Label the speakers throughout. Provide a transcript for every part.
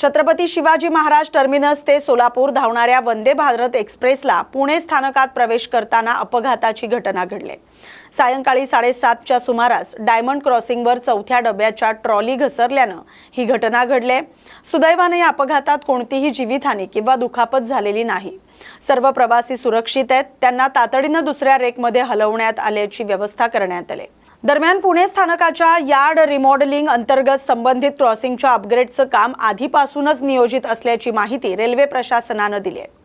Speaker 1: Chhatrapati Shivaji Maharaj terminus ते सोलापूर धावणाऱ्या वंदे भारत एक्सप्रेसला पुणे स्थानकात प्रवेश करताना अपघाताची घटना घडली। सायंकाळी 7:30च्या सुमारास डायमंड क्रॉसिंगवर चौथ्या डब्याच्या ट्रॉली घसरल्याने ही घटना घडली। सुदैवाने या अपघातात कोणतीही जीवितहानी किंवा दुखापत झालेली नाही। सर्व प्रवासी सुरक्षित आहेत, त्यांना तातडीने दुसऱ्या रेकमध्ये हलवण्यात आल्याची व्यवस्था करण्यात आली। दरम्यान पुणे स्थानकाच्या यार्ड रिमॉडेलिंग अंतर्गत संबंधित क्रॉसिंगच्या अपग्रेडचं काम आधीपासूनच नियोजित असल्याची माहिती रेल्वे प्रशासनाने दिली आहे।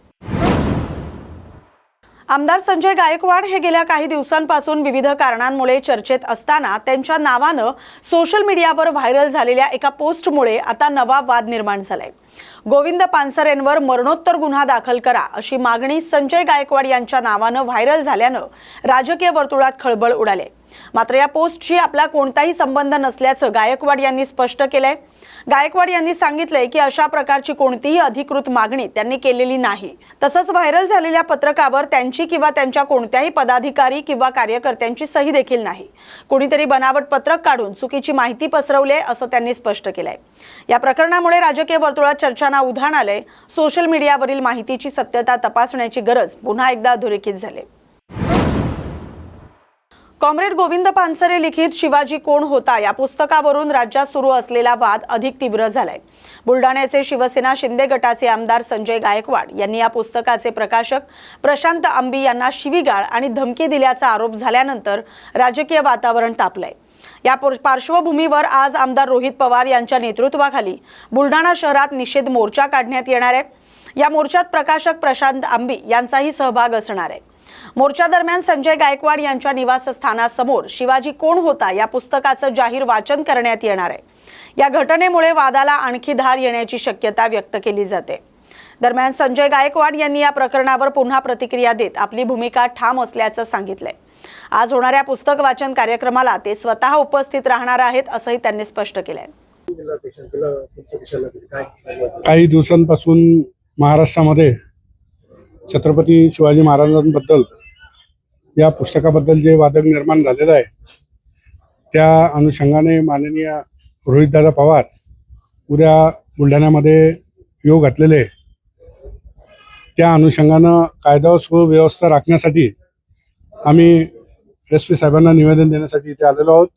Speaker 1: आमदार संजय गायकवाड हे गेल्या काही दिवसांपासून विविध कारणांमुळे चर्चेत असताना त्यांच्या नावाने सोशल मीडियावर व्हायरल झालेल्या एका पोस्टमुळे आता नवा वाद निर्माण झालाय। गोविंद पानसरेंवर मरणोत्तर गुन्हा दाखल करा अशी मागणी संजय गायकवाड यांच्या नावाने व्हायरल झाल्याने राजकीय वर्तुळात खळबळ उडाली। मात्र या पोस्टशी आपला कोणताही संबंध नसल्याचं गायकवाड यांनी स्पष्ट केलंय। गायकवाड यांनी सांगितलंय की अशा प्रकारची कोणतीही अधिकृत मागणी त्यांनी केलेली नाही। तसंच व्हायरल झालेल्या पत्रकावर त्यांची किंवा त्यांच्या कोणत्याही पदाधिकारी किंवा कार्यकर्त्यांची सही देखील नाही। कोणीतरी बनावट पत्रक काढून चुकीची माहिती पसरवली असं त्यांनी स्पष्ट केलंय। या प्रकरणामुळे राजकीय वर्तुळात चर्चांना उधाण आलंय। सोशल मीडियावरील माहितीची सत्यता तपासण्याची गरज पुन्हा एकदा अधोरेखित झाली। कॉम्रेड गोविंद पानसरे लिखित शिवाजी कोण होता या पुस्तकावरून राज्यात सुरू असलेला वाद अधिक तीव्र झालाय। बुलढाण्याचे शिवसेना शिंदे गटाचे आमदार संजय गायकवाड यांनी या पुस्तकाचे प्रकाशक प्रशांत आंबी यांना शिवीगाळ आणि धमकी दिल्याचा आरोप झाल्यानंतर राजकीय वातावरण तापलंय। या पार्श्वभूमीवर आज आमदार रोहित पवार यांच्या नेतृत्वाखाली बुलढाणा शहरात निषेध मोर्चा काढण्यात येणार आहे। या मोर्चात प्रकाशक प्रशांत आंबी यांचाही सहभाग असणार आहे। मोर्चा दरम्यान संजय गायकवाड यांच्या निवासस्थानासमोर शिवाजी कोण होता या पुस्तकाचं जाहीर वाचन करण्यात येणार आहे। या घटनेमुळे वादाला आणखी धार येण्याची शक्यता व्यक्त केली जाते। दरम्यान संजय गायकवाड यांनी या प्रकरणावर पुन्हा प्रतिक्रिया देत आपली भूमिका ठाम असल्याचं सांगितलंय। आज होणाऱ्या पुस्तक वाचन कार्यक्रमाला ते स्वतः उपस्थित राहणार आहेत असंही त्यांनी स्पष्ट केलंय।
Speaker 2: काही दिवसांपासून महाराष्ट्रामध्ये छत्रपती शिवाजी महाराजांबद्दल या पुस्तकाबद्दल जे वादक निर्माण झालेलं आहे त्या अनुषंगाने माननीय रोहितदादा पवार उद्या बुलढाण्यामध्ये येऊ घातलेले, त्या अनुषंगानं कायदा व सुव्यवस्था राखण्यासाठी आम्ही SP साहेबांना निवेदन देण्यासाठी इथे आलेलो आहोत।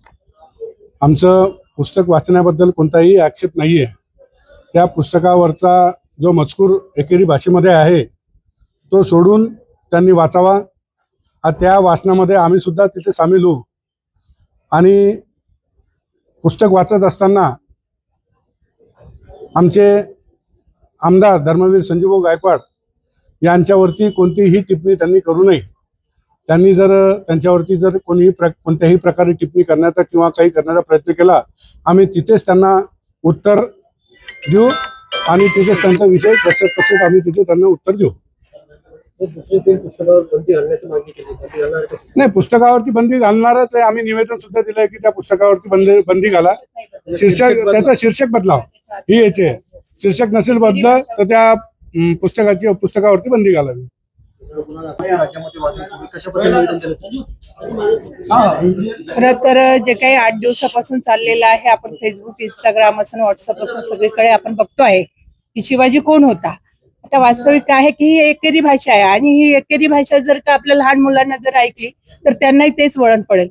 Speaker 2: आमचं पुस्तक वाचण्याबद्दल कोणताही आक्षेप नाही आहे। त्या पुस्तकावरचा जो मजकूर एकेरी भाषेमध्ये आहे तो सोडून त्यांनी वाचावा। त्या वाचनामध्ये आम्ही सुद्धा तिथे सामील होऊ आणि पुस्तक वाचत असताना आमचे आमदार धर्मवीर संजूभाऊ गायकवाड यांच्यावरती कोणतीही टिप्पणी त्यांनी करू नये। त्यांनी जर त्यांच्यावरती जर कोणत्याही प्रकारे टिप्पणी करण्याचा किंवा काही करण्याचा प्रयत्न केला आम्ही तिथेच त्यांना उत्तर देऊ आणि तिथेच त्यांचा विषय तसेच आम्ही तिथे त्यांना उत्तर देऊ। नाही, पुस्तकावरती बंदी घालणारच आहे। आम्ही निवेदन सुद्धा दिलंय की त्या पुस्तकावरती बंदी घाला। त्याचा शीर्षक बदलाव ही याचे आहे। शीर्षक नसेल बदल तर त्या पुस्तकावरती बंदी घालावी।
Speaker 3: खरं तर जे काही 8 दिवसापासून चाललेलं आहे, आपण फेसबुक, इंस्टाग्राम असं व्हॉट्सअप असं सगळीकडे आपण बघतोय की शिवाजी कोण होता। आता वास्तविक काय आहे की ही एकेरी भाषा आहे आणि ही एकेरी भाषा जर का आपल्या लहान मुलांना जर ऐकली तर त्यांनाही तेच वळण पडेल।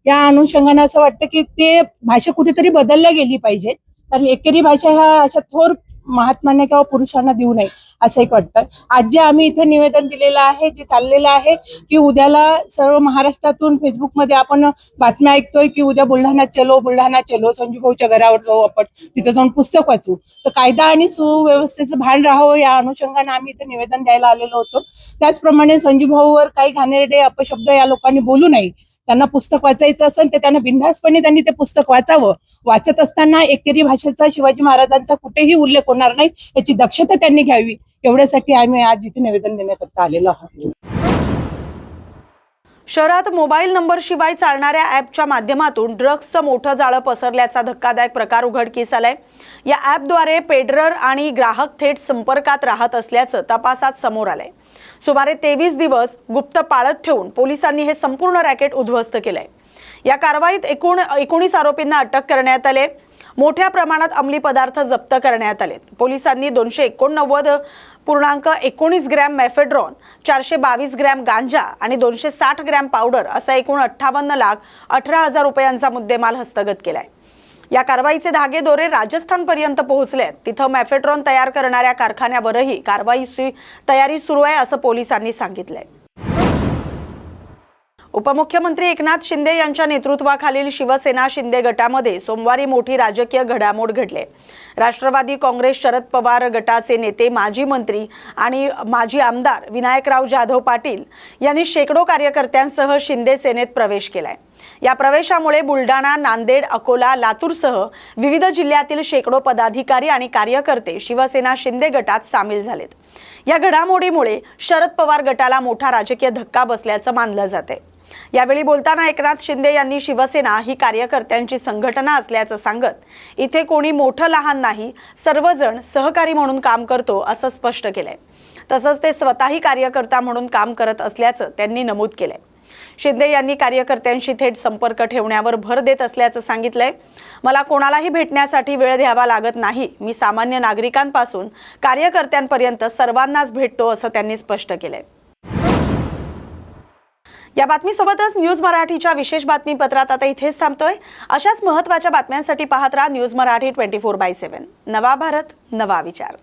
Speaker 3: या अनुषंगाने असं वाटतं की ते भाषा कुठेतरी बदलल्या गेली पाहिजे, कारण एकेरी भाषा ह्या अशा थोर महात्म्यांना किंवा पुरुषांना देऊ नये असं एक वाटतं। आज जे आम्ही इथे निवेदन दिलेलं आहे, जे चाललेलं आहे की उद्याला सर्व महाराष्ट्रातून फेसबुकमध्ये आपण बातम्या ऐकतोय की उद्या बुलढाणा चलो संजूभाऊच्या घरावर जाऊ, आपण तिथे जाऊन पुस्तक वाचू। तर कायदा आणि सुव्यवस्थेचं भान राहावं या अनुषंगाने आम्ही इथे निवेदन द्यायला आलेलो होतो। त्याचप्रमाणे संजूभाऊवर काही घाणेरडे अपशब्द या लोकांनी बोलू नये। त्यांना पुस्तक वाचायचं असेल तर त्यांना बिनधास्तपणे त्यांनी ते पुस्तक वाचावं। वाचत असताना एकेरी भाषेचा शिवाजी महाराजांचा कुठेही उल्लेख होणार नाही याची दक्षता त्यांनी घ्यावी, एवढ्यासाठी आम्ही आज इथे निवेदन देण्याकरता आलेलो आहोत।
Speaker 1: शहरात मोबाईल नंबर शिवाय चालणाऱ्या ॲपच्या माध्यमातून ड्रग्सचं मोठं जाळं पसरल्याचा धक्कादायक प्रकार उघडकीस आलाय। या ॲपद्वारे पेडरर आणि ग्राहक थेट संपर्कात राहत असल्याचं तपासात समोर आलंय। सुमारे 23 दिवस गुप्त पाळत ठेवून पोलिसांनी हे संपूर्ण रॅकेट उद्ध्वस्त केलंय। या कारवाईत एकूण 19 आरोपींना अटक करण्यात आली। मोठ्या प्रमाणात अंमली पदार्थ जप्त करण्यात आलेत. पोलिसांनी 289.19 ग्रॅम मेफेड्रॉन, 422 ग्रॅम गांजा आणि 260 ग्रॅम पावडर असा एकूण 58,18,000 रुपयांचा मुद्देमाल हस्तगत केलाय. या कारवाईचे धागेदोरे राजस्थानपर्यंत पोहोचले. तिथं मेफेड्रॉन तयार करणाऱ्या कारखान्यावरही कारवाईची तयारी सुरू आहे असं पोलिसांनी सांगितलंय. उपमुख्यमंत्री एकनाथ शिंदे यांच्या नेतृत्वाखालील शिवसेना शिंदे गटामध्ये सोमवारी मोठी राजकीय घडामोड घडली. राष्ट्रवादी काँग्रेस शरद पवार गटाचे नेते, माजी मंत्री आणि माजी आमदार विनायकराव जाधव पाटील यांनी शेकडो कार्यकर्त्यांसह शिंदे सेनेत प्रवेश केलाय. या प्रवेशामुळे बुलढाणा, नांदेड, अकोला, लातूरसह विविध जिल्ह्यातील शेकडो पदाधिकारी आणि कार्यकर्ते शिवसेना शिंदे गटात सामील झालेत. या घडामोडीमुळे शरद पवार गटाला मोठा राजकीय धक्का बसल्याचं मानलं जाते. यावेळी बोलताना एकनाथ शिंदे यांनी शिवसेना ही कार्यकर्त्यांची संघटना असल्याचं सांगत इथे कोणी मोठं लहान नाही, सर्वजण सहकारी म्हणून काम करतो असं स्पष्ट केलंय. तसंच ते स्वतःही कार्यकर्ता म्हणून काम करत असल्याचं त्यांनी नमूद केलंय. शिंदे यांनी कार्यकर्त्यांशी थेट संपर्क ठेवण्यावर भर देत असल्याचं सांगितलंय. मला कोणालाही भेटण्यासाठी वेळ द्यावा लागत नाही. मी सामान्य नागरिकांपासून कार्यकर्त्यांपर्यंत सर्वांनाच भेटतो असं त्यांनी स्पष्ट केलंय. या बातमीसोबतच न्यूज मराठीच्या विशेष बातमीपत्रात आता इथेच थांबतोय. अशाच महत्त्वाच्या बातम्यांसाठी पाहत राहा न्यूज मराठी 24/7. नवा भारत, नवा विचार.